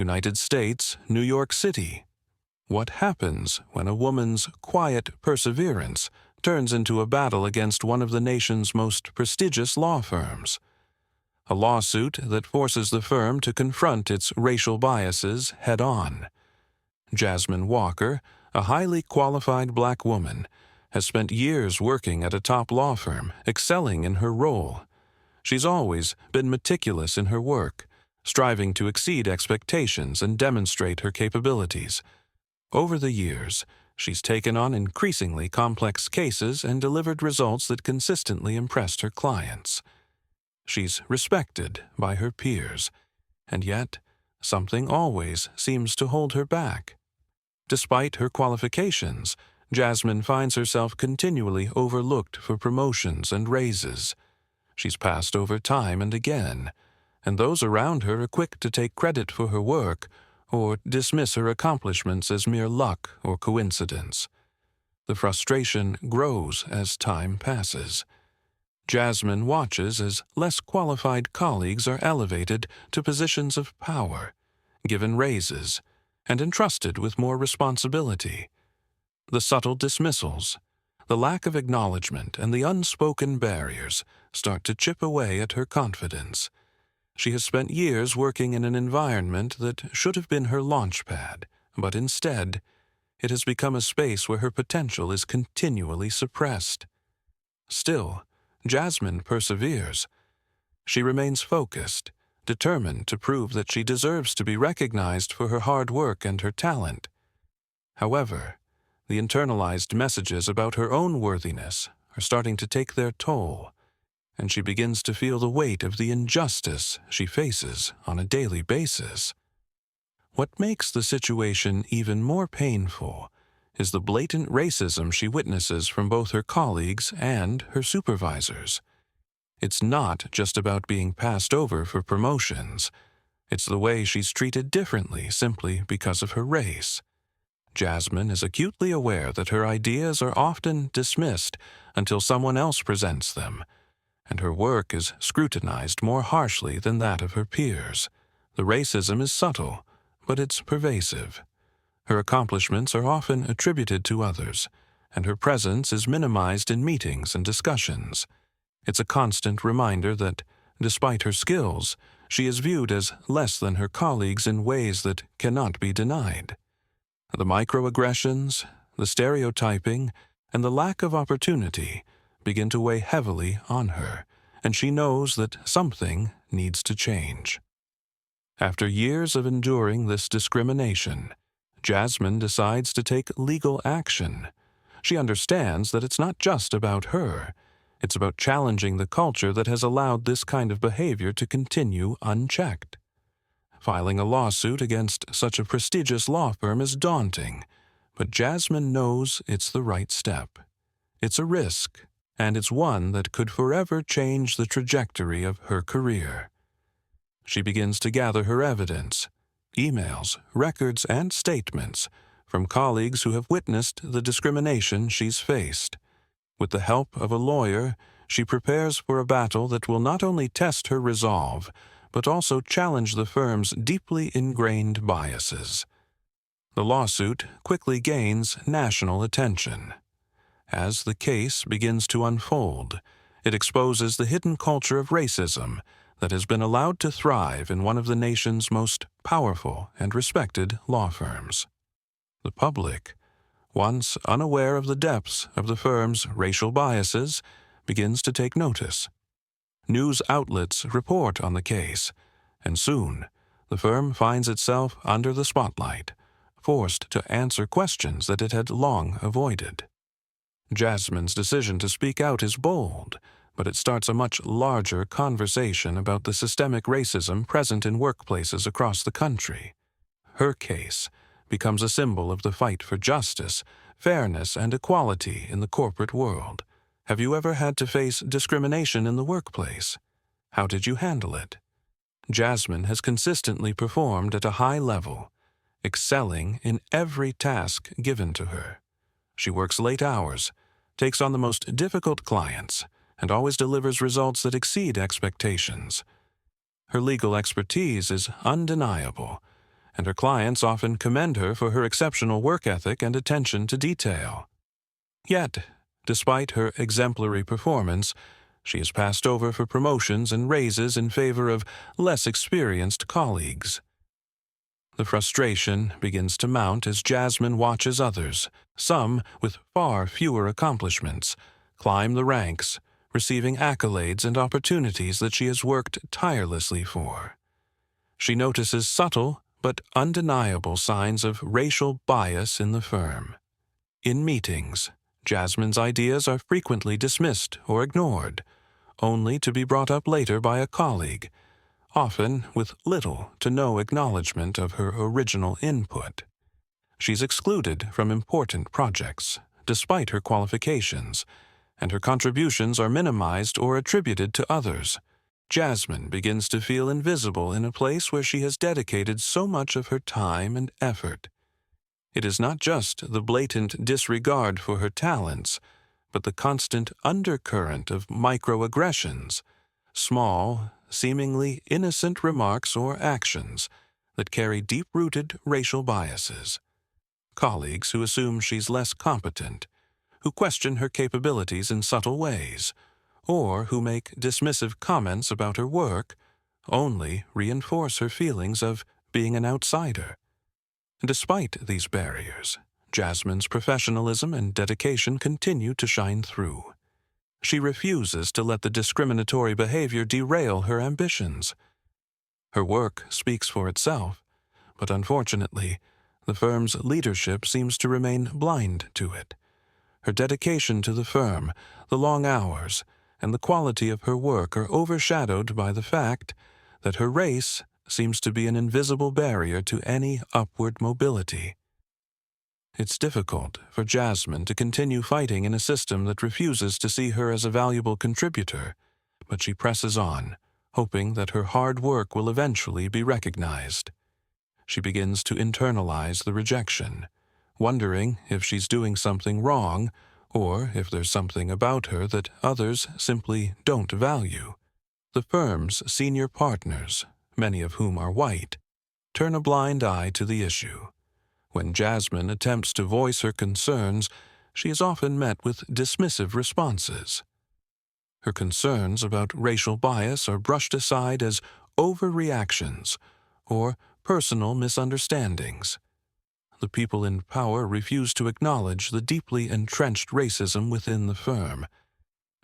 United States, New York City. What happens when a woman's quiet perseverance turns into a battle against one of the nation's most prestigious law firms? A lawsuit that forces the firm to confront its racial biases head-on. Jasmine Walker, a highly qualified black woman, has spent years working at a top law firm, excelling in her role. She's always been meticulous in her work, striving to exceed expectations and demonstrate her capabilities. Over the years, she's taken on increasingly complex cases and delivered results that consistently impressed her clients. She's respected by her peers, and yet something always seems to hold her back. Despite her qualifications, Jasmine finds herself continually overlooked for promotions and raises. She's passed over time and again, and those around her are quick to take credit for her work or dismiss her accomplishments as mere luck or coincidence. The frustration grows as time passes. Jasmine watches as less qualified colleagues are elevated to positions of power, given raises, and entrusted with more responsibility. The subtle dismissals, the lack of acknowledgement, and the unspoken barriers start to chip away at her confidence. She has spent years working in an environment that should have been her launch pad, but instead, it has become a space where her potential is continually suppressed. Still, Jasmine perseveres. She remains focused, determined to prove that she deserves to be recognized for her hard work and her talent. However, the internalized messages about her own worthiness are starting to take their toll, and she begins to feel the weight of the injustice she faces on a daily basis. What makes the situation even more painful is the blatant racism she witnesses from both her colleagues and her supervisors. It's not just about being passed over for promotions. It's the way she's treated differently simply because of her race. Jasmine is acutely aware that her ideas are often dismissed until someone else presents them, and her work is scrutinized more harshly than that of her peers. The racism is subtle, but it's pervasive. Her accomplishments are often attributed to others, and her presence is minimized in meetings and discussions. It's a constant reminder that, despite her skills, she is viewed as less than her colleagues in ways that cannot be denied. The microaggressions, the stereotyping, and the lack of opportunity begin to weigh heavily on her, and she knows that something needs to change. After years of enduring this discrimination, Jasmine decides to take legal action. She understands that it's not just about her. It's about challenging the culture that has allowed this kind of behavior to continue unchecked. Filing a lawsuit against such a prestigious law firm is daunting, but Jasmine knows it's the right step. It's a risk, and it's one that could forever change the trajectory of her career. She begins to gather her evidence, emails, records, and statements from colleagues who have witnessed the discrimination she's faced. With the help of a lawyer, she prepares for a battle that will not only test her resolve, but also challenge the firm's deeply ingrained biases. The lawsuit quickly gains national attention. As the case begins to unfold, it exposes the hidden culture of racism that has been allowed to thrive in one of the nation's most powerful and respected law firms. The public, once unaware of the depths of the firm's racial biases, begins to take notice. News outlets report on the case, and soon the firm finds itself under the spotlight, forced to answer questions that it had long avoided. Jasmine's decision to speak out is bold, but it starts a much larger conversation about the systemic racism present in workplaces across the country. Her case becomes a symbol of the fight for justice, fairness, and equality in the corporate world. Have you ever had to face discrimination in the workplace? How did you handle it? Jasmine has consistently performed at a high level, excelling in every task given to her. She works late hours, takes on the most difficult clients, and always delivers results that exceed expectations. Her legal expertise is undeniable, and her clients often commend her for her exceptional work ethic and attention to detail. Yet, despite her exemplary performance, she is passed over for promotions and raises in favor of less experienced colleagues. The frustration begins to mount as Jasmine watches others, some with far fewer accomplishments, climb the ranks, receiving accolades and opportunities that she has worked tirelessly for. She notices subtle but undeniable signs of racial bias in the firm. In meetings, Jasmine's ideas are frequently dismissed or ignored, only to be brought up later by a colleague, often with little to no acknowledgement of her original input. She's excluded from important projects, despite her qualifications, and her contributions are minimized or attributed to others. Jasmine begins to feel invisible in a place where she has dedicated so much of her time and effort. It is not just the blatant disregard for her talents, but the constant undercurrent of microaggressions, small, seemingly innocent remarks or actions that carry deep-rooted racial biases. Colleagues who assume she's less competent, who question her capabilities in subtle ways, or who make dismissive comments about her work, only reinforce her feelings of being an outsider. Despite these barriers, Jasmine's professionalism and dedication continue to shine through. She refuses to let the discriminatory behavior derail her ambitions. Her work speaks for itself, but unfortunately, the firm's leadership seems to remain blind to it. Her dedication to the firm, the long hours, and the quality of her work are overshadowed by the fact that her race seems to be an invisible barrier to any upward mobility. It's difficult for Jasmine to continue fighting in a system that refuses to see her as a valuable contributor, but she presses on, hoping that her hard work will eventually be recognized. She begins to internalize the rejection, wondering if she's doing something wrong or if there's something about her that others simply don't value. The firm's senior partners, many of whom are white, turn a blind eye to the issue. When Jasmine attempts to voice her concerns, she is often met with dismissive responses. Her concerns about racial bias are brushed aside as overreactions or personal misunderstandings. The people in power refuse to acknowledge the deeply entrenched racism within the firm,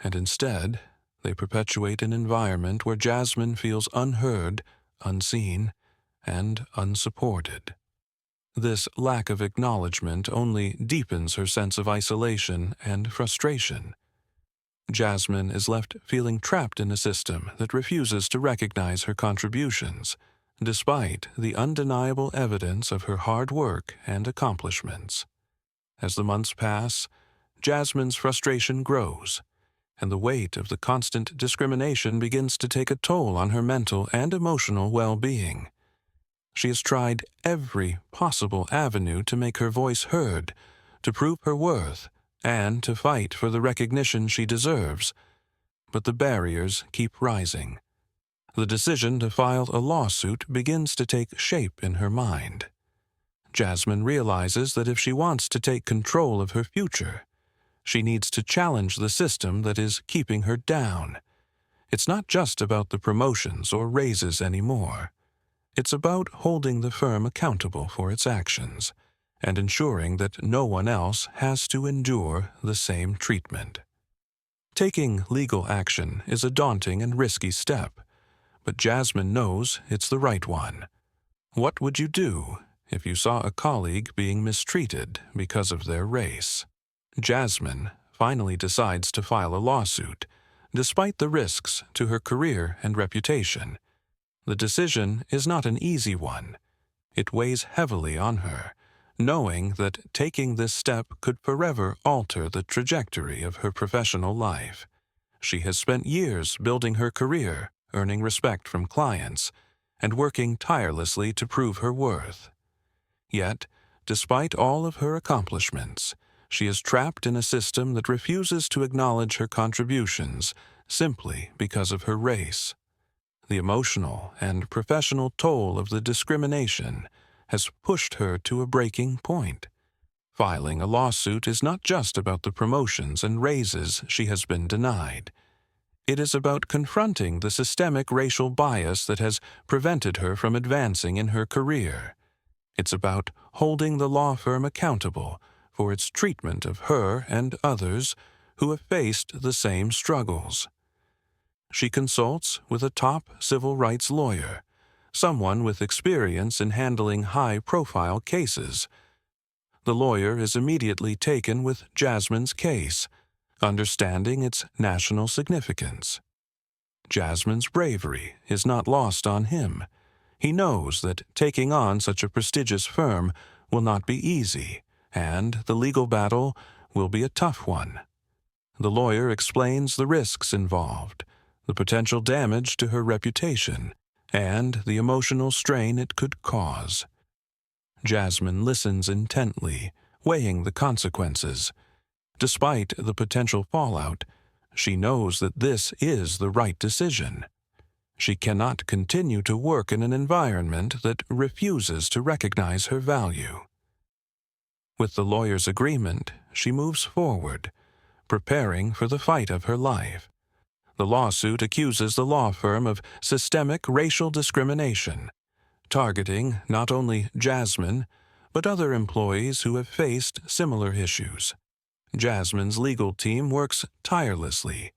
and instead, they perpetuate an environment where Jasmine feels unheard, unseen, and unsupported. This lack of acknowledgement only deepens her sense of isolation and frustration. Jasmine is left feeling trapped in a system that refuses to recognize her contributions, despite the undeniable evidence of her hard work and accomplishments. As the months pass, Jasmine's frustration grows, and the weight of the constant discrimination begins to take a toll on her mental and emotional well-being. She has tried every possible avenue to make her voice heard, to prove her worth, and to fight for the recognition she deserves, but the barriers keep rising. The decision to file a lawsuit begins to take shape in her mind. Jasmine realizes that if she wants to take control of her future, she needs to challenge the system that is keeping her down. It's not just about the promotions or raises anymore. It's about holding the firm accountable for its actions and ensuring that no one else has to endure the same treatment. Taking legal action is a daunting and risky step, but Jasmine knows it's the right one. What would you do if you saw a colleague being mistreated because of their race? Jasmine finally decides to file a lawsuit, despite the risks to her career and reputation. The decision is not an easy one. It weighs heavily on her, knowing that taking this step could forever alter the trajectory of her professional life. She has spent years building her career, earning respect from clients, and working tirelessly to prove her worth. Yet, despite all of her accomplishments, she is trapped in a system that refuses to acknowledge her contributions simply because of her race. The emotional and professional toll of the discrimination has pushed her to a breaking point. Filing a lawsuit is not just about the promotions and raises she has been denied. It is about confronting the systemic racial bias that has prevented her from advancing in her career. It's about holding the law firm accountable for its treatment of her and others who have faced the same struggles. She consults with a top civil rights lawyer, someone with experience in handling high-profile cases. The lawyer is immediately taken with Jasmine's case, understanding its national significance. Jasmine's bravery is not lost on him. He knows that taking on such a prestigious firm will not be easy, and the legal battle will be a tough one. The lawyer explains the risks involved, the potential damage to her reputation, and the emotional strain it could cause. Jasmine listens intently, weighing the consequences. Despite the potential fallout, she knows that this is the right decision. She cannot continue to work in an environment that refuses to recognize her value. With the lawyer's agreement, she moves forward, preparing for the fight of her life. The lawsuit accuses the law firm of systemic racial discrimination, targeting not only Jasmine, but other employees who have faced similar issues. Jasmine's legal team works tirelessly,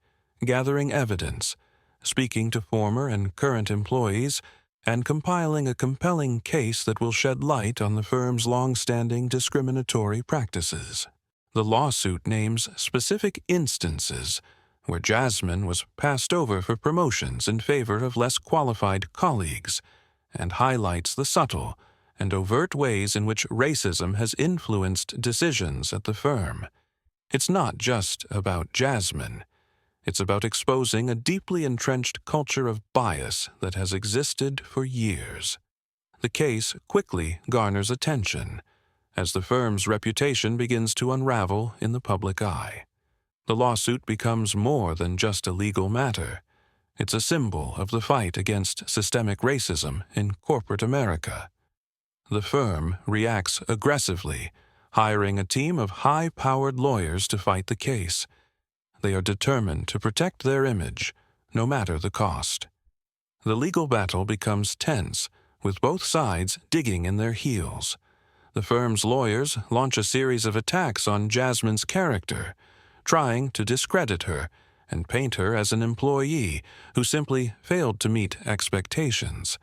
gathering evidence, speaking to former and current employees, and compiling a compelling case that will shed light on the firm's long-standing discriminatory practices. The lawsuit names specific instances where Jasmine was passed over for promotions in favor of less qualified colleagues, and highlights the subtle and overt ways in which racism has influenced decisions at the firm. It's not just about Jasmine. It's about exposing a deeply entrenched culture of bias that has existed for years. The case quickly garners attention as the firm's reputation begins to unravel in the public eye. The lawsuit becomes more than just a legal matter. It's a symbol of the fight against systemic racism in corporate America. The firm reacts aggressively, hiring a team of high-powered lawyers to fight the case. They are determined to protect their image, no matter the cost. The legal battle becomes tense, with both sides digging in their heels. The firm's lawyers launch a series of attacks on Jasmine's character, trying to discredit her and paint her as an employee who simply failed to meet expectations.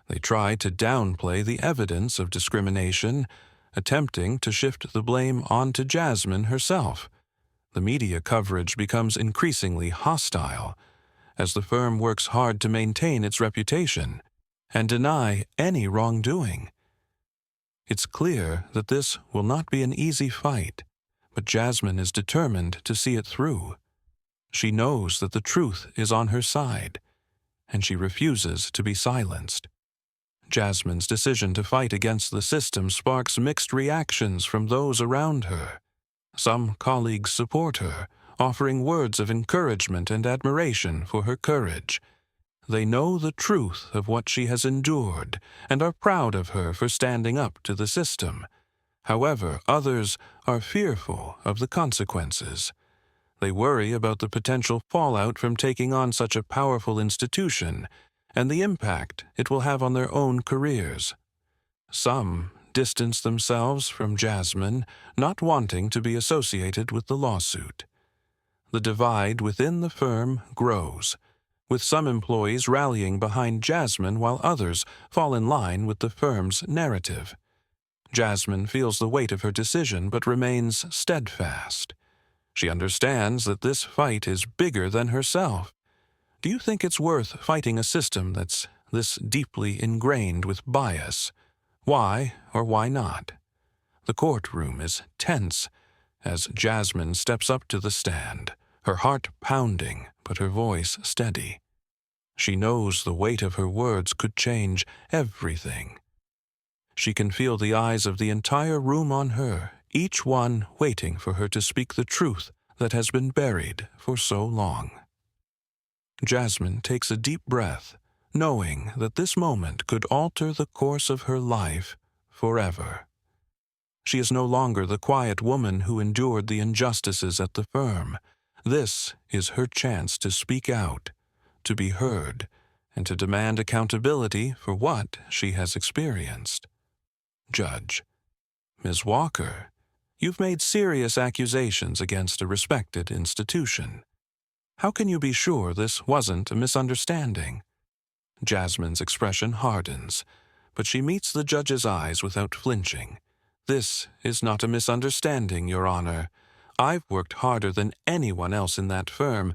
They try to downplay the evidence of discrimination, attempting to shift the blame onto Jasmine herself. The media coverage becomes increasingly hostile as the firm works hard to maintain its reputation and deny any wrongdoing. It's clear that this will not be an easy fight, but Jasmine is determined to see it through. She knows that the truth is on her side, and she refuses to be silenced. Jasmine's decision to fight against the system sparks mixed reactions from those around her. Some colleagues support her, offering words of encouragement and admiration for her courage. They know the truth of what she has endured and are proud of her for standing up to the system. However, others are fearful of the consequences. They worry about the potential fallout from taking on such a powerful institution and the impact it will have on their own careers. Some distance themselves from Jasmine, not wanting to be associated with the lawsuit. The divide within the firm grows, with some employees rallying behind Jasmine while others fall in line with the firm's narrative. Jasmine feels the weight of her decision but remains steadfast. She understands that this fight is bigger than herself. Do you think it's worth fighting a system that's this deeply ingrained with bias? Why or why not? The courtroom is tense as Jasmine steps up to the stand, her heart pounding but her voice steady. She knows the weight of her words could change everything. She can feel the eyes of the entire room on her, each one waiting for her to speak the truth that has been buried for so long. Jasmine takes a deep breath, knowing that this moment could alter the course of her life forever. She is no longer the quiet woman who endured the injustices at the firm. This is her chance to speak out, to be heard, and to demand accountability for what she has experienced. Judge: Ms. Walker, you've made serious accusations against a respected institution. How can you be sure this wasn't a misunderstanding? Jasmine's expression hardens, but she meets the judge's eyes without flinching. This is not a misunderstanding, Your Honor. I've worked harder than anyone else in that firm,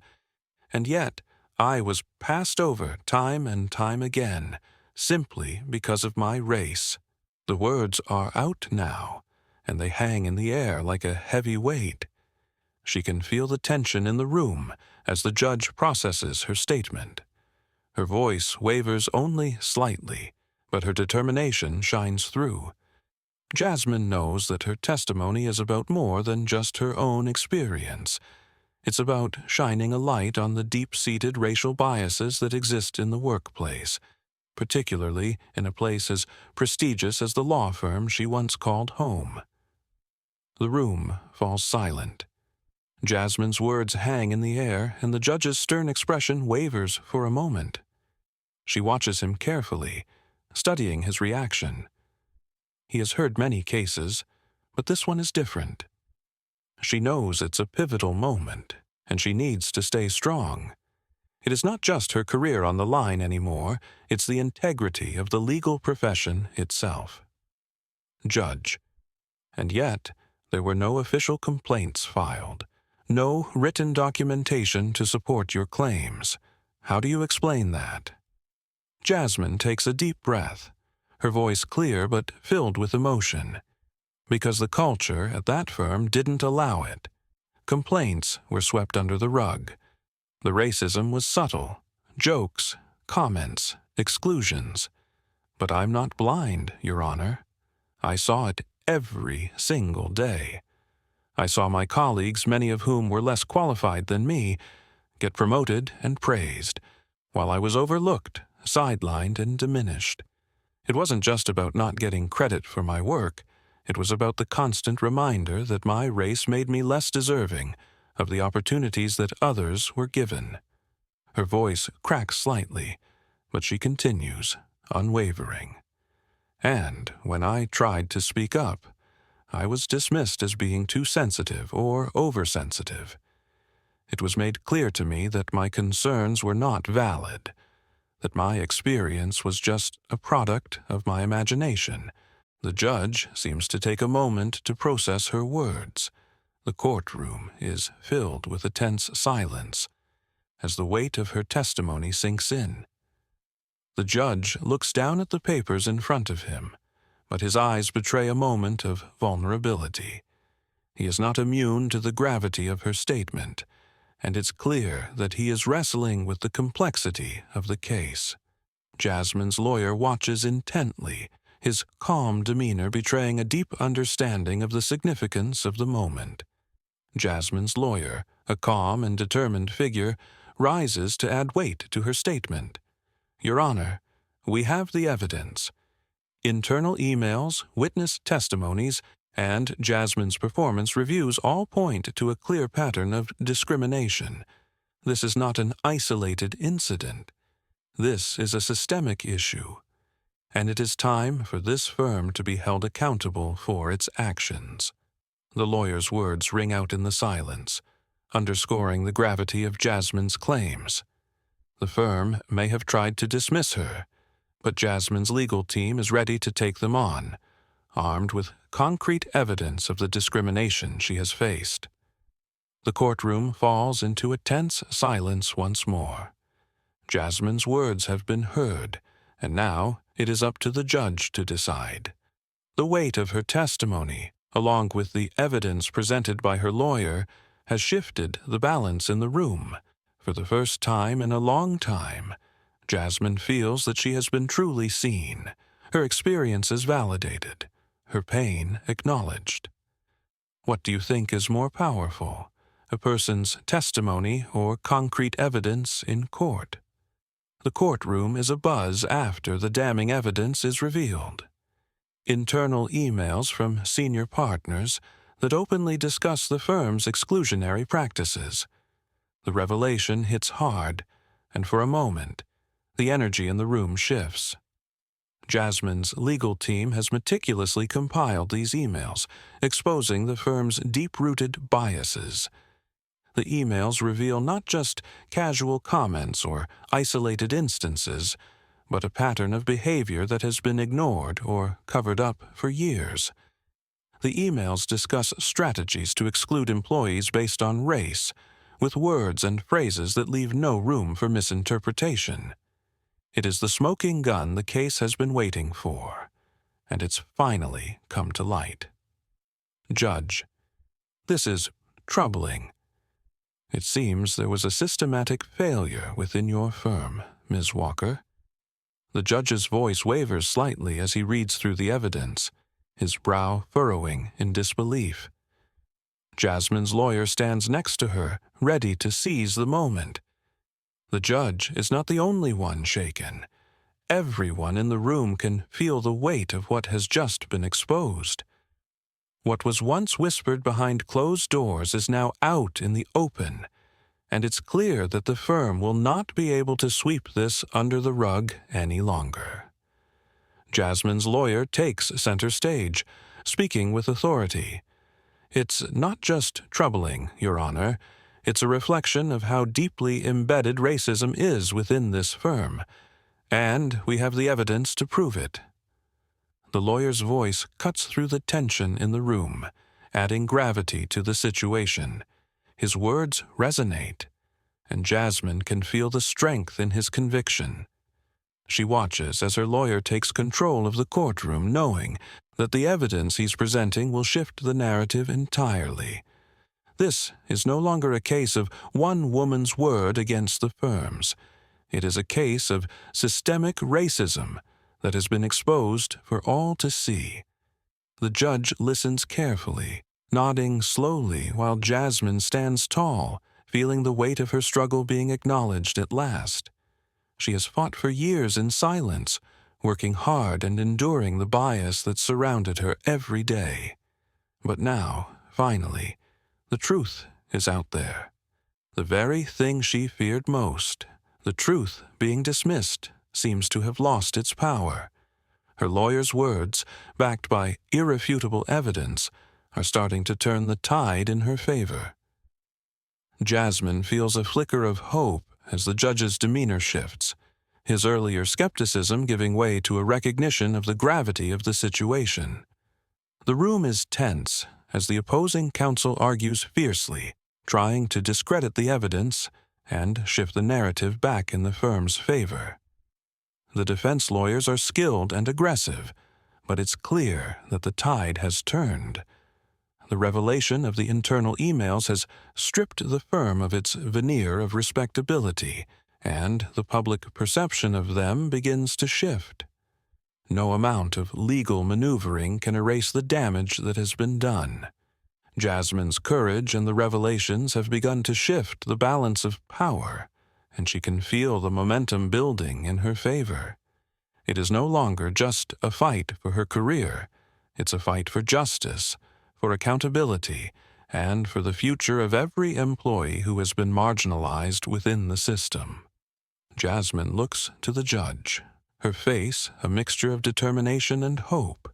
and yet I was passed over time and time again, simply because of my race. The words are out now, and they hang in the air like a heavy weight. She can feel the tension in the room as the judge processes her statement. Her voice wavers only slightly, but her determination shines through. Jasmine knows that her testimony is about more than just her own experience. It's about shining a light on the deep-seated racial biases that exist in the workplace, particularly in a place as prestigious as the law firm she once called home. The room falls silent. Jasmine's words hang in the air, and the judge's stern expression wavers for a moment. She watches him carefully, studying his reaction. He has heard many cases, but this one is different. She knows it's a pivotal moment, and she needs to stay strong. It is not just her career on the line anymore, it's the integrity of the legal profession itself. Judge: And yet, there were no official complaints filed, no written documentation to support your claims. How do you explain that? Jasmine takes a deep breath, her voice clear but filled with emotion. Because the culture at that firm didn't allow it. Complaints were swept under the rug. The racism was subtle: jokes, comments, exclusions. But I'm not blind, Your Honor. I saw it every single day. I saw my colleagues, many of whom were less qualified than me, get promoted and praised, while I was overlooked, sidelined, and diminished. It wasn't just about not getting credit for my work. It was about the constant reminder that my race made me less deserving of the opportunities that others were given. Her voice cracks slightly, but she continues, unwavering. And when I tried to speak up, I was dismissed as being too sensitive or oversensitive. It was made clear to me that my concerns were not valid, that my experience was just a product of my imagination. The judge seems to take a moment to process her words. The courtroom is filled with a tense silence as the weight of her testimony sinks in. The judge looks down at the papers in front of him, but his eyes betray a moment of vulnerability. He is not immune to the gravity of her statement, and it's clear that he is wrestling with the complexity of the case. Jasmine's lawyer watches intently, his calm demeanor betraying a deep understanding of the significance of the moment. Jasmine's lawyer, a calm and determined figure, rises to add weight to her statement. Your Honor, we have the evidence. Internal emails, witness testimonies, and Jasmine's performance reviews all point to a clear pattern of discrimination. This is not an isolated incident. This is a systemic issue, and it is time for this firm to be held accountable for its actions. The lawyer's words ring out in the silence, underscoring the gravity of Jasmine's claims. The firm may have tried to dismiss her, but Jasmine's legal team is ready to take them on, armed with concrete evidence of the discrimination she has faced. The courtroom falls into a tense silence once more. Jasmine's words have been heard, and now it is up to the judge to decide. The weight of her testimony, along with the evidence presented by her lawyer, has shifted the balance in the room. For the first time in a long time, Jasmine feels that she has been truly seen, her experiences validated, her pain acknowledged. What do you think is more powerful, a person's testimony or concrete evidence in court? The courtroom is abuzz after the damning evidence is revealed. internal emails from senior partners that openly discuss the firm's exclusionary practices. The revelation hits hard, and for a moment, the energy in the room shifts. Jasmine's legal team has meticulously compiled these emails, exposing the firm's deep-rooted biases. The emails reveal not just casual comments or isolated instances, but a pattern of behavior that has been ignored or covered up for years. The emails discuss strategies to exclude employees based on race, with words and phrases that leave no room for misinterpretation. It is the smoking gun the case has been waiting for, and it's finally come to light. Judge: this is troubling. It seems there was a systematic failure within your firm, Ms. Walker. The judge's voice wavers slightly as he reads through the evidence, his brow furrowing in disbelief. Jasmine's lawyer stands next to her, ready to seize the moment. The judge is not the only one shaken. Everyone in the room can feel the weight of what has just been exposed. What was once whispered behind closed doors is now out in the open, and it's clear that the firm will not be able to sweep this under the rug any longer. Jasmine's lawyer takes center stage, speaking with authority. It's not just troubling, Your Honor. It's a reflection of how deeply embedded racism is within this firm, and we have the evidence to prove it. The lawyer's voice cuts through the tension in the room, adding gravity to the situation. His words resonate, and Jasmine can feel the strength in his conviction. She watches as her lawyer takes control of the courtroom, knowing that the evidence he's presenting will shift the narrative entirely. This is no longer a case of one woman's word against the firm's. It is a case of systemic racism that has been exposed for all to see. The judge listens carefully, nodding slowly while Jasmine stands tall, feeling the weight of her struggle being acknowledged at last. She has fought for years in silence, working hard and enduring the bias that surrounded her every day. But now, finally, the truth is out there. The very thing she feared most, the truth being dismissed, seems to have lost its power. Her lawyer's words, backed by irrefutable evidence, are starting to turn the tide in her favor. Jasmine feels a flicker of hope as the judge's demeanor shifts, his earlier skepticism giving way to a recognition of the gravity of the situation. The room is tense as the opposing counsel argues fiercely, trying to discredit the evidence and shift the narrative back in the firm's favor. The defense lawyers are skilled and aggressive, but it's clear that the tide has turned. The revelation of the internal emails has stripped the firm of its veneer of respectability, and the public perception of them begins to shift. No amount of legal maneuvering can erase the damage that has been done. Jasmine's courage and the revelations have begun to shift the balance of power, and she can feel the momentum building in her favor. It is no longer just a fight for her career. It's a fight for justice, for accountability, and for the future of every employee who has been marginalized within the system. Jasmine looks to the judge, her face a mixture of determination and hope,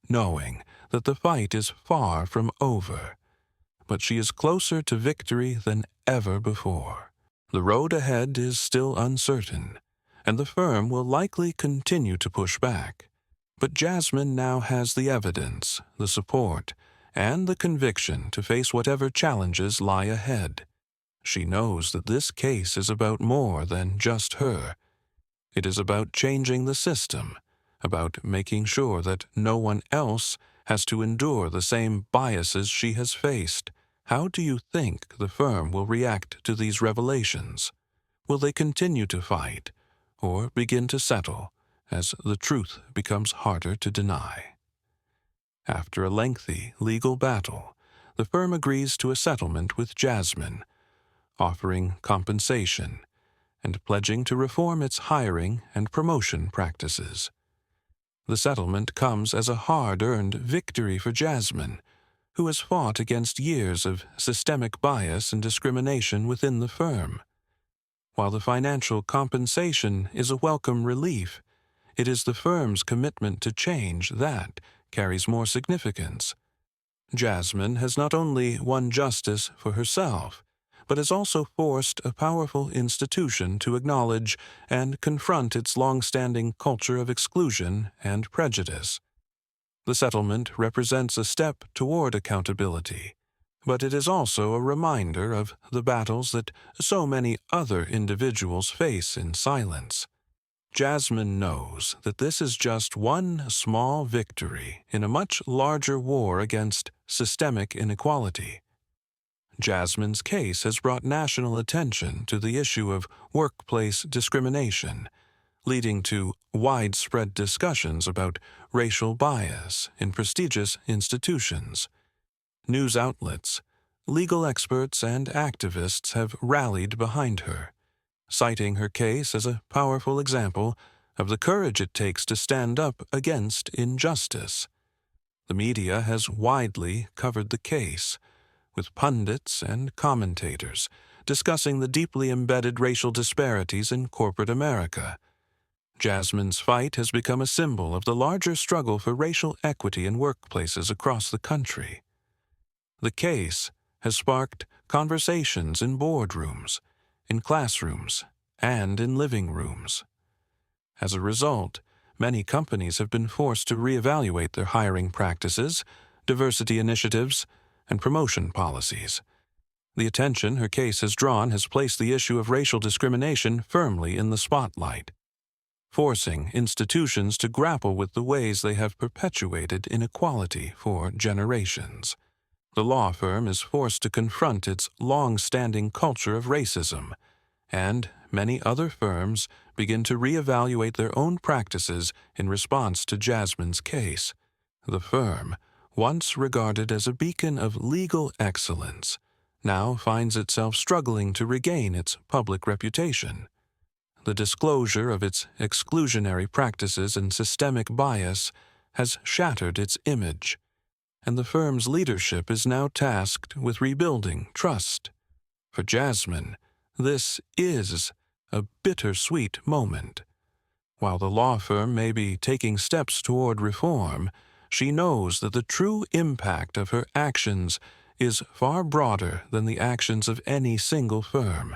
knowing that the fight is far from over. But she is closer to victory than ever before. The road ahead is still uncertain, and the firm will likely continue to push back. But Jasmine now has the evidence, the support, and the conviction to face whatever challenges lie ahead. She knows that this case is about more than just her. It is about changing the system, about making sure that no one else has to endure the same biases she has faced. How do you think the firm will react to these revelations? Will they continue to fight, or begin to settle as the truth becomes harder to deny? After a lengthy legal battle, the firm agrees to a settlement with Jasmine, offering compensation and pledging to reform its hiring and promotion practices. The settlement comes as a hard-earned victory for Jasmine, who has fought against years of systemic bias and discrimination within the firm. While the financial compensation is a welcome relief, it is the firm's commitment to change that carries more significance. Jasmine has not only won justice for herself, but has also forced a powerful institution to acknowledge and confront its long-standing culture of exclusion and prejudice. The settlement represents a step toward accountability, but it is also a reminder of the battles that so many other individuals face in silence. Jasmine knows that this is just one small victory in a much larger war against systemic inequality. Jasmine's case has brought national attention to the issue of workplace discrimination, leading to widespread discussions about racial bias in prestigious institutions. News outlets, legal experts, and activists have rallied behind her, citing her case as a powerful example of the courage it takes to stand up against injustice. The media has widely covered the case, with pundits and commentators discussing the deeply embedded racial disparities in corporate America. Jasmine's fight has become a symbol of the larger struggle for racial equity in workplaces across the country. The case has sparked conversations in boardrooms, in classrooms, and in living rooms. As a result, many companies have been forced to reevaluate their hiring practices, diversity initiatives, and promotion policies. The attention her case has drawn has placed the issue of racial discrimination firmly in the spotlight, forcing institutions to grapple with the ways they have perpetuated inequality for generations. The law firm is forced to confront its long-standing culture of racism, and many other firms begin to reevaluate their own practices in response to Jasmine's case. The firm, once regarded as a beacon of legal excellence, now finds itself struggling to regain its public reputation. The disclosure of its exclusionary practices and systemic bias has shattered its image, and the firm's leadership is now tasked with rebuilding trust. For Jasmine, this is a bittersweet moment. While the law firm may be taking steps toward reform, she knows that the true impact of her actions is far broader than the actions of any single firm.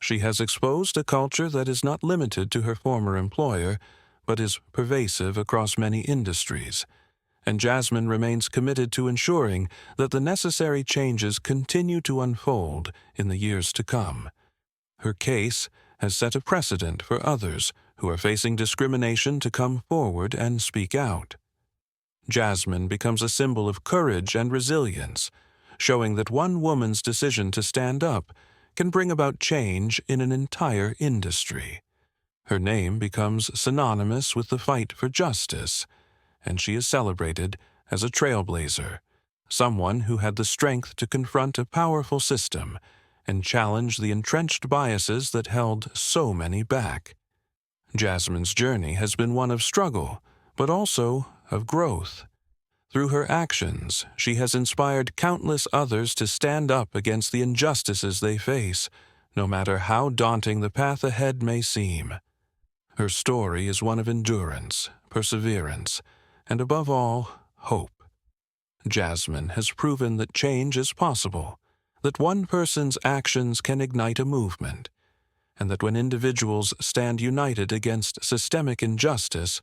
She has exposed a culture that is not limited to her former employer, but is pervasive across many industries, and Jasmine remains committed to ensuring that the necessary changes continue to unfold in the years to come. Her case has set a precedent for others who are facing discrimination to come forward and speak out. Jasmine becomes a symbol of courage and resilience, showing that one woman's decision to stand up can bring about change in an entire industry. Her name becomes synonymous with the fight for justice, and she is celebrated as a trailblazer, someone who had the strength to confront a powerful system and challenge the entrenched biases that held so many back. Jasmine's journey has been one of struggle, but also of growth. Through her actions, she has inspired countless others to stand up against the injustices they face, no matter how daunting the path ahead may seem. Her story is one of endurance, perseverance, and above all, hope. Jasmine has proven that change is possible, that one person's actions can ignite a movement, and that when individuals stand united against systemic injustice,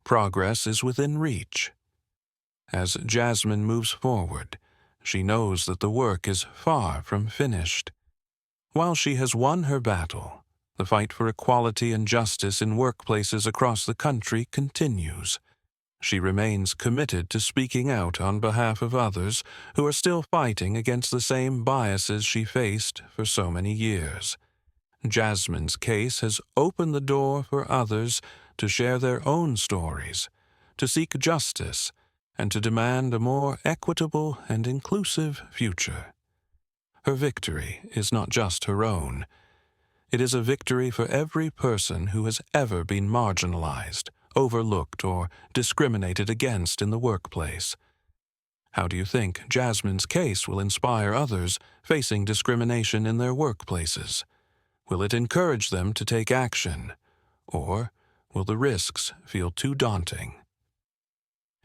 progress is within reach. As Jasmine moves forward, she knows that the work is far from finished. While she has won her battle, the fight for equality and justice in workplaces across the country continues. She remains committed to speaking out on behalf of others who are still fighting against the same biases she faced for so many years. Jasmine's case has opened the door for others to share their own stories, to seek justice, and to demand a more equitable and inclusive future. Her victory is not just her own. It is a victory for every person who has ever been marginalized, overlooked or discriminated against in the workplace. How do you think Jasmine's case will inspire others facing discrimination in their workplaces? Will it encourage them to take action, or will the risks feel too daunting?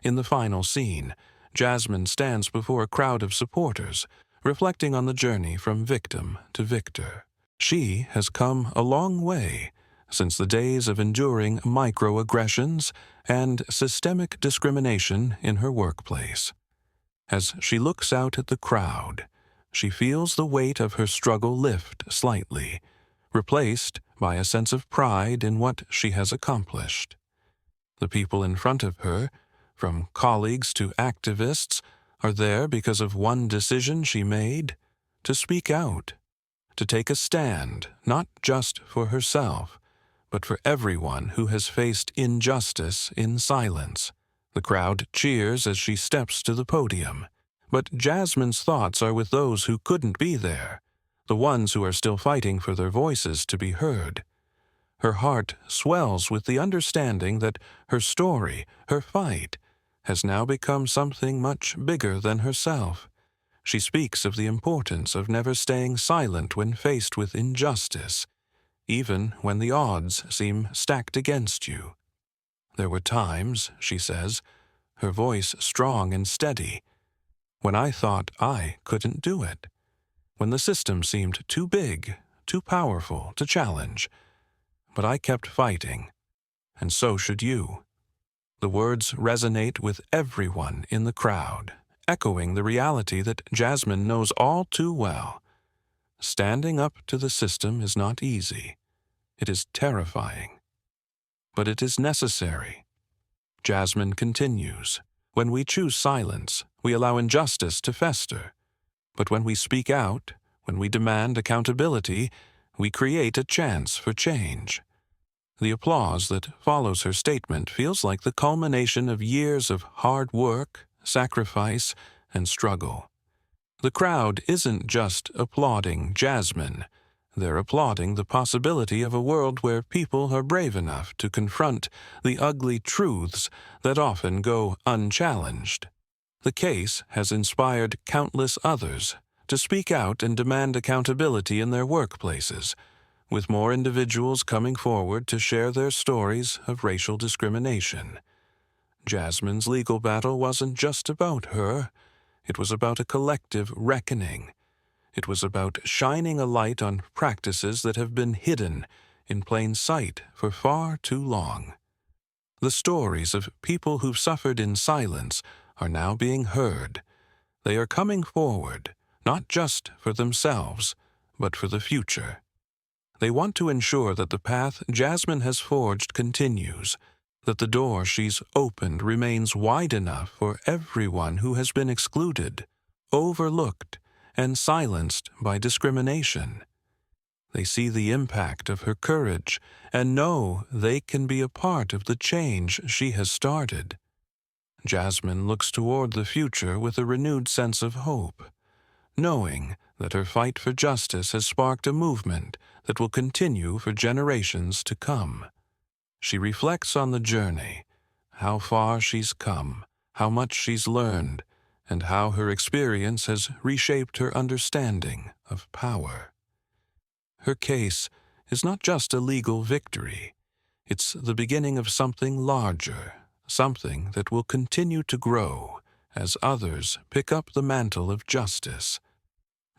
In the final scene, Jasmine stands before a crowd of supporters, reflecting on the journey from victim to victor. She has come a long way since the days of enduring microaggressions and systemic discrimination in her workplace. As she looks out at the crowd, she feels the weight of her struggle lift slightly, replaced by a sense of pride in what she has accomplished. The people in front of her, from colleagues to activists, are there because of one decision she made: to speak out, to take a stand, not just for herself, but for everyone who has faced injustice in silence. The crowd cheers as she steps to the podium, but Jasmine's thoughts are with those who couldn't be there, the ones who are still fighting for their voices to be heard. Her heart swells with the understanding that her story, her fight, has now become something much bigger than herself. She speaks of the importance of never staying silent when faced with injustice, even when the odds seem stacked against you. There were times, she says, her voice strong and steady, when I thought I couldn't do it, when the system seemed too big, too powerful to challenge. But I kept fighting, and so should you. The words resonate with everyone in the crowd, echoing the reality that Jasmine knows all too well. Standing up to the system is not easy. It is terrifying. But it is necessary. Jasmine continues, when we choose silence, we allow injustice to fester. But when we speak out, when we demand accountability, we create a chance for change. The applause that follows her statement feels like the culmination of years of hard work, sacrifice, and struggle. The crowd isn't just applauding Jasmine. They're applauding the possibility of a world where people are brave enough to confront the ugly truths that often go unchallenged. The case has inspired countless others to speak out and demand accountability in their workplaces, with more individuals coming forward to share their stories of racial discrimination. Jasmine's legal battle wasn't just about her. It was about a collective reckoning. It was about shining a light on practices that have been hidden in plain sight for far too long. The stories of people who've suffered in silence are now being heard. They are coming forward, not just for themselves, but for the future. They want to ensure that the path Jasmine has forged continues, that the door she's opened remains wide enough for everyone who has been excluded, overlooked, and silenced by discrimination. They see the impact of her courage and know they can be a part of the change she has started. Jasmine looks toward the future with a renewed sense of hope, knowing that her fight for justice has sparked a movement that will continue for generations to come. She reflects on the journey, how far she's come, how much she's learned, and how her experience has reshaped her understanding of power. Her case is not just a legal victory. It's the beginning of something larger, something that will continue to grow as others pick up the mantle of justice.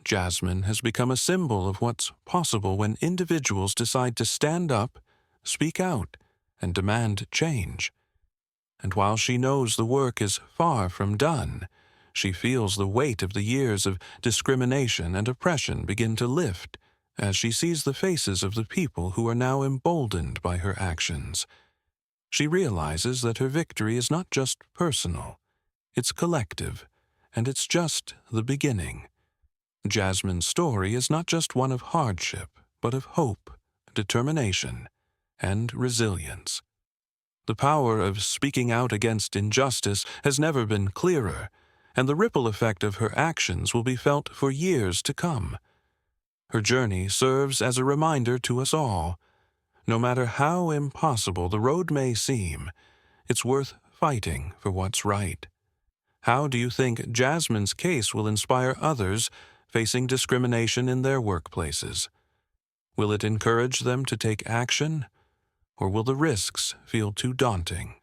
Jasmine has become a symbol of what's possible when individuals decide to stand up, speak out, and demand change. And while she knows the work is far from done, she feels the weight of the years of discrimination and oppression begin to lift as she sees the faces of the people who are now emboldened by her actions. She realizes that her victory is not just personal, it's collective, and it's just the beginning. Jasmine's story is not just one of hardship, but of hope, determination, and resilience. The power of speaking out against injustice has never been clearer, and the ripple effect of her actions will be felt for years to come. Her journey serves as a reminder to us all. No matter how impossible the road may seem, It's worth fighting for what's right. How do you think Jasmine's case will inspire others facing discrimination in their workplaces? Will it encourage them to take action, or will the risks feel too daunting?